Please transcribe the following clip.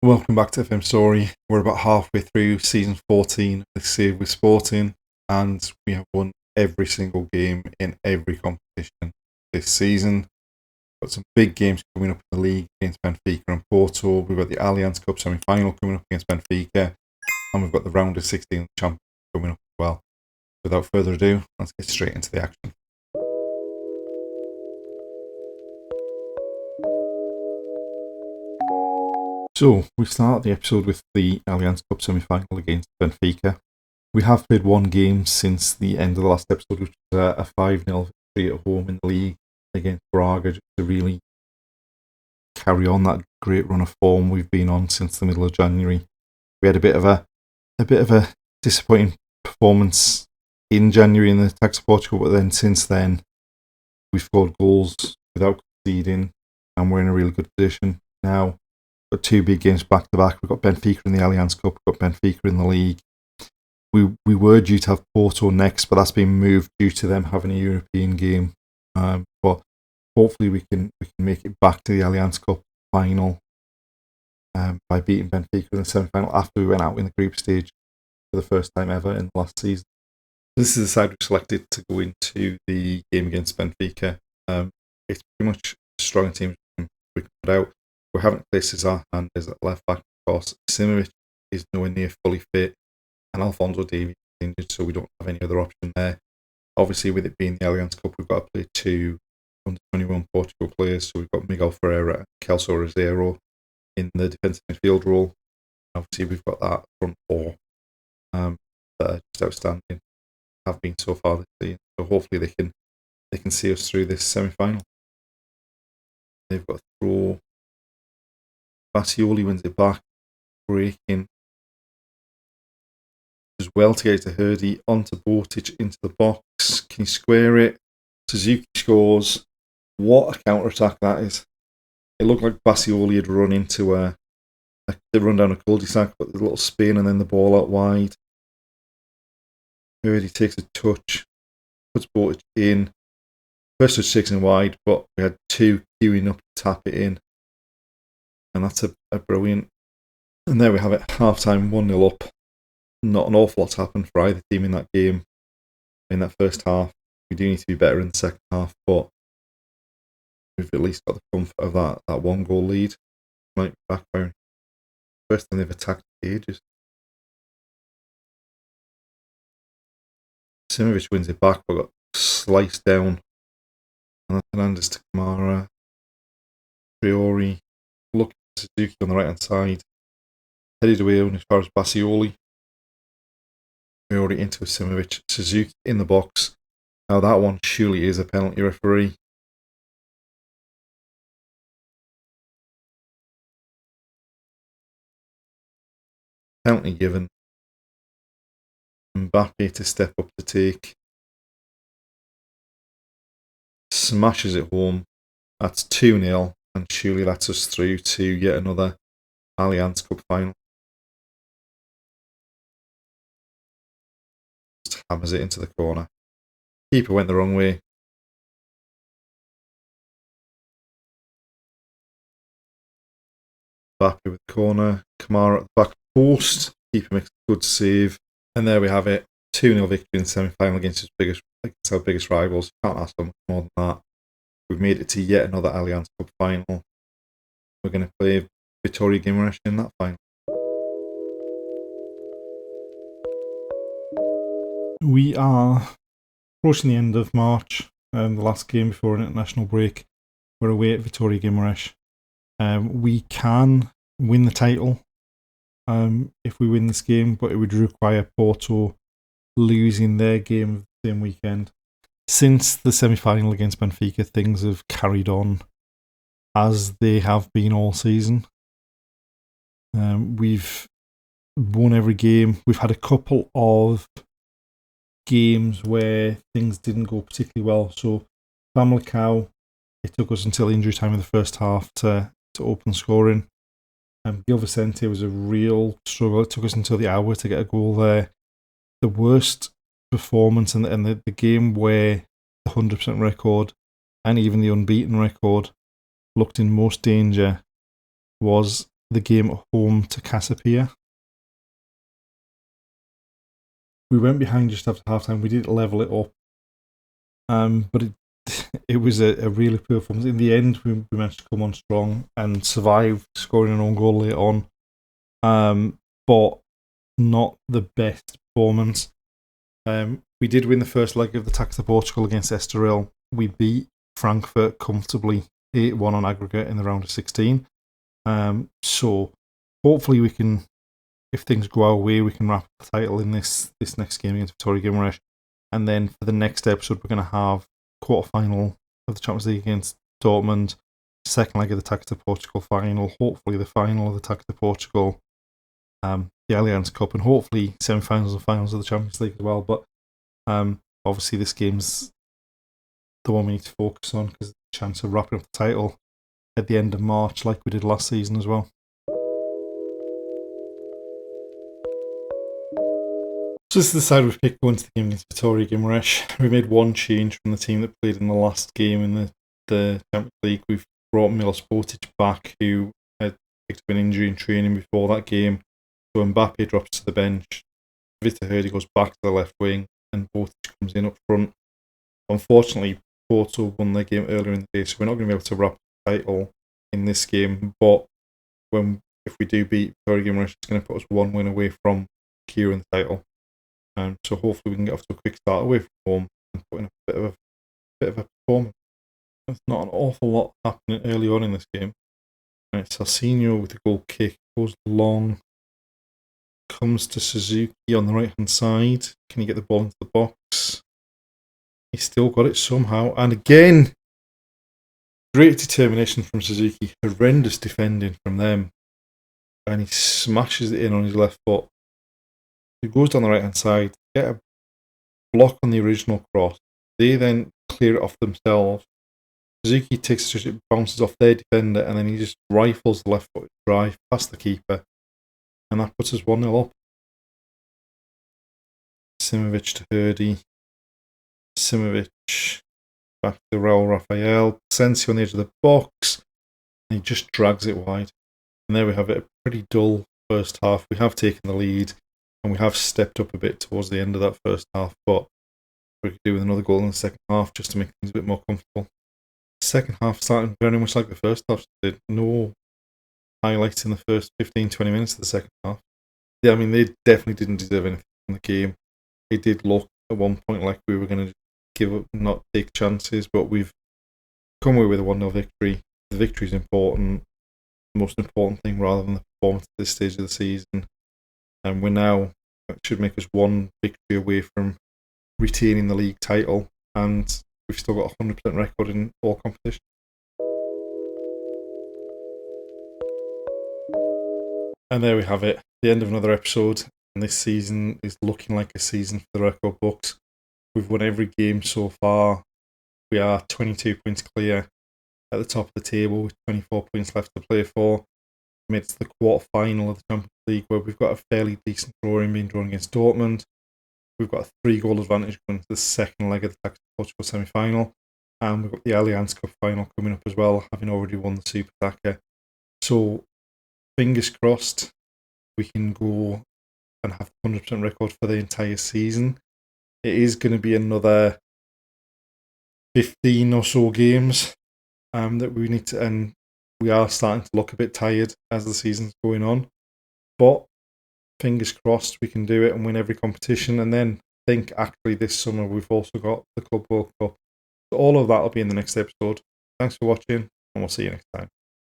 Welcome back to FM Story. We're about halfway through season 14 of Save with Sporting, and we have won every single game in every competition this season. Got some big games coming up in the league against Benfica and Porto. We've got the Allianz Cup semi-final coming up against Benfica, and we've got the round of 16 champions coming up as well. Without further ado, let's get straight into the action. So, we start the episode with the Allianz Cup semi-final against Benfica. We have played one game since the end of the last episode, which was a 5-0 victory at home in the league against Braga, just to really carry on that great run of form we've been on since the middle of January. We had a bit of a disappointing performance in January in the Taça Portugal, but then since then we've scored goals without conceding, and we're in a really good position now. Got two big games back to back. We've got Benfica in the Allianz Cup, we've got Benfica in the league. We were due to have Porto next, but that's been moved due to them having a European game. But hopefully we can make it back to the Allianz Cup final by beating Benfica in the semi-final after we went out in the group stage for the first time ever in the last season. This is the side we selected to go into the game against Benfica. It's pretty much a strong team we can put out. We haven't placed Cesar Hernandez at left back because Simovic is nowhere near fully fit and Alphonso Davies is injured, so we don't have any other option there. Obviously, with it being the Allianz Cup, we've got to play two under-21 Portugal players, so we've got Miguel Ferreira and Kelso Roseiro in the defensive midfield role. Obviously, we've got that front four that are just outstanding, have been so far this season. So hopefully they can see us through this semi-final. They've got to throw. Bassioli wins it back, breaking as well to get to Hurdy, onto Bortic into the box. Can he square it? Suzuki scores. What a counter-attack that is. It looked like Bassioli had run into they run down a cul-de-sac, but the little spin and then the ball out wide. Hurdy takes a touch, puts Bortic in. First touch takes him wide, but we had two queuing up to tap it in. And that's a brilliant. And there we have it, half-time, 1-0 up. Not an awful lot's happened for either team in that game, in that first half. We do need to be better in the second half, but we've at least got the comfort of that 1-goal lead. Might be backfiring. First time they've attacked for ages. Simovic wins it back, but got sliced down. And Hernandez to Kamara. Storey. Look at Suzuki on the right hand side. Headed away as far as Bassioli. We're already into Simovic. Suzuki in the box. Now that one surely is a penalty, referee. Penalty given. Mbappe to step up to take. Smashes it home. That's 2-0. And surely that's us through to yet another Allianz Cup final. Just hammers it into the corner. Keeper went the wrong way. Mbappe with the corner. Kamara at the back post. Keeper makes a good save. And there we have it. 2-0 victory in the semi-final against our biggest rivals. Can't ask for much more than that. We've made it to yet another Allianz Cup final. We're going to play Vitória Guimarães in that final. We are approaching the end of March, the last game before an international break. We're away at Vitória Guimarães. We can win the title if we win this game, but it would require Porto losing their game of the same weekend. Since the semi-final against Benfica, things have carried on as they have been all season. We've won every game. We've had a couple of games where things didn't go particularly well. So, Famalicão, it took us until injury time in the first half to open scoring. Gil Vicente was a real struggle. It took us until the hour to get a goal there. The worst performance and the game where the 100% record and even the unbeaten record looked in most danger was the game at home to Casapia. We went behind just after half-time. We did level it up. But it was a really poor performance. In the end, we managed to come on strong and survive scoring an own goal later on. But not the best performance. We did win the first leg of the Taça de Portugal against Estoril. We beat Frankfurt comfortably 8-1 on aggregate in the round of 16. So hopefully we can, if things go our way, we can wrap up the title in this next game against Vitória Guimarães. And then for the next episode, we're going to have quarter-final of the Champions League against Dortmund, second leg of the Taça de Portugal final, hopefully the final of the Taça de Portugal, the Allianz Cup, and hopefully semi-finals and finals of the Champions League as well. But obviously this game's the one we need to focus on because there's a chance of wrapping up the title at the end of March like we did last season as well. So this is the side we've picked going to the game against Vitória Guimarães. We made one change from the team that played in the last game in the Champions League. We've brought Milos Botic back, who had picked up an injury in training before that game. So Mbappe drops to the bench, Vita Hurdy goes back to the left wing, and Botic comes in up front. Unfortunately, Porto won their game earlier in the day, so we're not going to be able to wrap the title in this game. But if we do beat Vitória Guimarães, it's going to put us one win away from securing the title. So hopefully we can get off to a quick start away from home and put in a bit of a performance. There's not an awful lot happening early on in this game. Right, Salsinho with the goal kick goes long, comes to Suzuki on the right hand side. Can he get the ball into the box? He's still got it somehow, and again, great determination from Suzuki. Horrendous defending from them, and he smashes it in on his left foot. He goes down the right hand side, get a block on the original cross. They then clear it off themselves. Suzuki takes it, bounces off their defender, and then he just rifles the left foot drive past the keeper, and that puts us 1-0 up. Simovic to Hurdy. Simovic back to Raul Rafael. Sensi on the edge of the box, and he just drags it wide. And there we have it, a pretty dull first half. We have taken the lead, and we have stepped up a bit towards the end of that first half, but we could do with another goal in the second half just to make things a bit more comfortable. Second half starting very much like the first half. Did no highlights in the first 15-20 minutes of the second half. Yeah, I mean, they definitely didn't deserve anything from the game. It did look at one point like we were going to give up, not take chances, but we've come away with a 1-0 victory. The victory is important, the most important thing rather than the performance at this stage of the season. And we're now, it should make us one victory away from retaining the league title, and we've still got a 100% record in all competition. And there we have it, the end of another episode. And this season is looking like a season for the record books. We've won every game so far. We are 22 points clear at the top of the table with 24 points left to play for. We made it to the quarter-final of the Champions League, where we've got a fairly decent drawing being drawn against Dortmund. We've got a 3-goal advantage going into the second leg of the Taça de Portugal semi-final. And we've got the Allianz Cup final coming up as well, having already won the Super Taça. So, fingers crossed, we can go and have 100% record for the entire season. It is going to be another 15 or so games that we need to, and we are starting to look a bit tired as the season's going on. But fingers crossed we can do it and win every competition. And then I think actually this summer we've also got the Club World Cup. So all of that will be in the next episode. Thanks for watching, and we'll see you next time.